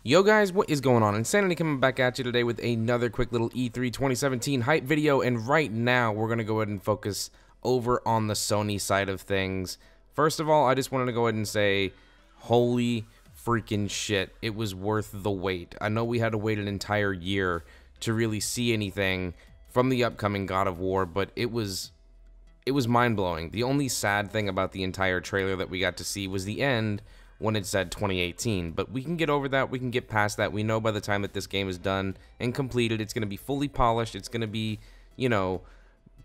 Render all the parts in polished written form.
Yo guys, what is going on? Insanity coming back at you today with another quick little E3 2017 hype video, and right now we're going to go ahead and focus over on the Sony side of things. First of all, I just wanted to go ahead and say, holy freaking shit, it was worth the wait. I know we had to wait an entire year to really see anything from the upcoming God of War, but it was mind-blowing. The only sad thing about the entire trailer that we got to see was the end, when it said 2018, but we can get over that, we can get past that. We know by the time that this game is done and completed, it's going to be fully polished, it's going to be, you know,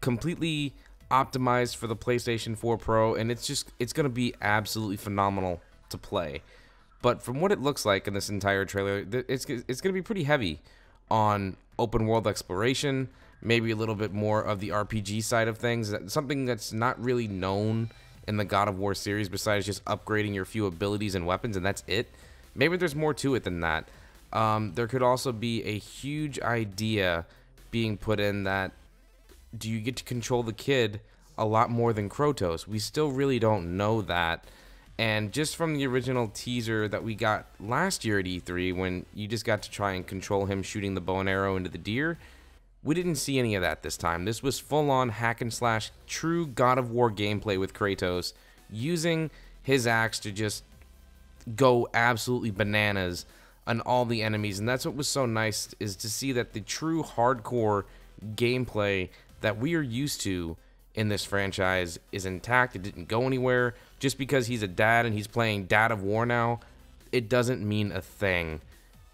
completely optimized for the PlayStation 4 Pro, and it's going to be absolutely phenomenal to play. But from what it looks like in this entire trailer, it's going to be pretty heavy on open world exploration, maybe a little bit more of the RPG side of things, something that's not really known in the God of War series besides just upgrading your few abilities and weapons, and that's it. Maybe there's more to it than that. There could also be a huge idea being put in that, do you get to control the kid a lot more than Kratos? We still really don't know that. And just from the original teaser that we got last year at E3, when you just got to try and control him shooting the bow and arrow into the deer, we didn't see any of that this time. This was full-on hack-and-slash, true God of War gameplay with Kratos, using his axe to just go absolutely bananas on all the enemies. And that's what was so nice, is to see that the true hardcore gameplay that we are used to in this franchise is intact. It didn't go anywhere. Just because he's a dad and he's playing Dad of War now, it doesn't mean a thing.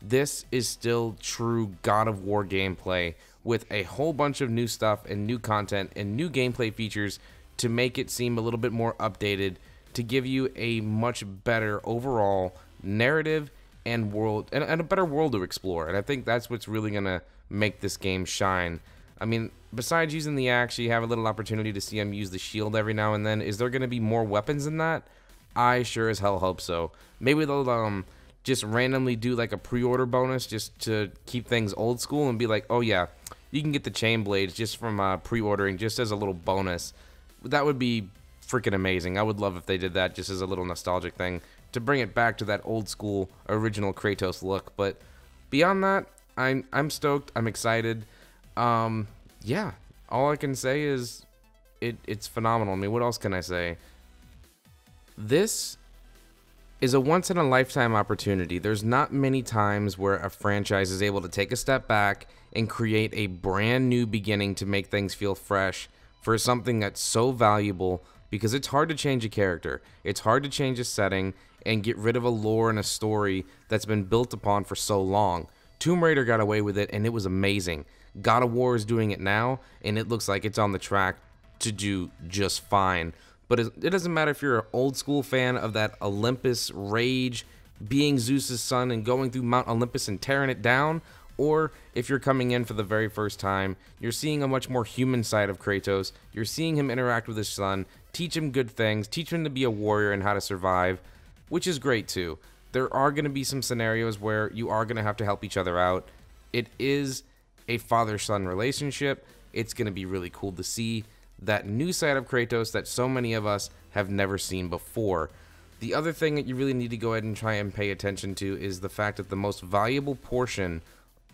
This is still true God of War gameplay, with a whole bunch of new stuff and new content and new gameplay features to make it seem a little bit more updated, to give you a much better overall narrative and world, and a better world to explore. And I think that's what's really gonna make this game shine. I mean, besides using the axe, you have a little opportunity to see him use the shield every now and then. Is there gonna be more weapons than that? I sure as hell hope so. Maybe they'll just randomly do like a pre-order bonus just to keep things old school and be like, oh yeah, you can get the chain blades just from pre-ordering, just as a little bonus. That would be freaking amazing. I would love if they did that just as a little nostalgic thing to bring it back to that old school original Kratos look. But beyond that, I'm stoked. I'm excited. Yeah, all I can say is it's phenomenal. I mean, what else can I say? This is a once-in-a-lifetime opportunity. There's not many times where a franchise is able to take a step back and create a brand new beginning to make things feel fresh for something that's so valuable, because it's hard to change a character. It's hard to change a setting and get rid of a lore and a story that's been built upon for so long. Tomb Raider got away with it, and it was amazing. God of War is doing it now, and it looks like it's on the track to do just fine. But it doesn't matter if you're an old school fan of that Olympus rage, being Zeus's son and going through Mount Olympus and tearing it down, or if you're coming in for the very first time, you're seeing a much more human side of Kratos. You're seeing him interact with his son, teach him good things, teach him to be a warrior and how to survive, which is great too. There are going to be some scenarios where you are going to have to help each other out. It is a father-son relationship. It's going to be really cool to see that new side of Kratos that so many of us have never seen before. The other thing that you really need to go ahead and try and pay attention to is the fact that the most valuable portion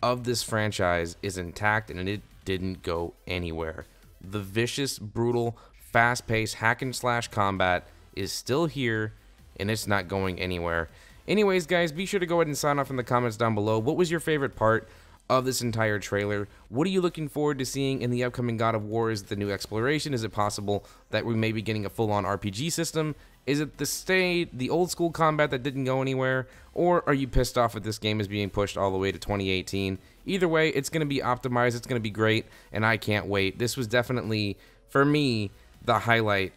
of this franchise is intact, and it didn't go anywhere. The vicious, brutal, fast-paced hack-and-slash combat is still here, and it's not going anywhere. Anyways, guys, be sure to go ahead and sign off in the comments down below. What was your favorite part of this entire trailer? What are you looking forward to seeing in the upcoming God of War? Is it the new exploration? Is it possible that we may be getting a full-on RPG system? Is it the old school combat that didn't go anywhere? Or are you pissed off that this game is being pushed all the way to 2018? Either way, it's going to be optimized, it's going to be great, and I can't wait. This was definitely, for me, the highlight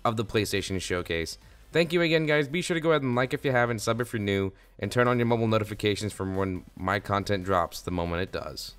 of the PlayStation Showcase. Thank you again, guys. Be sure to go ahead and like if you haven't, sub if you're new, and turn on your mobile notifications from when my content drops the moment it does.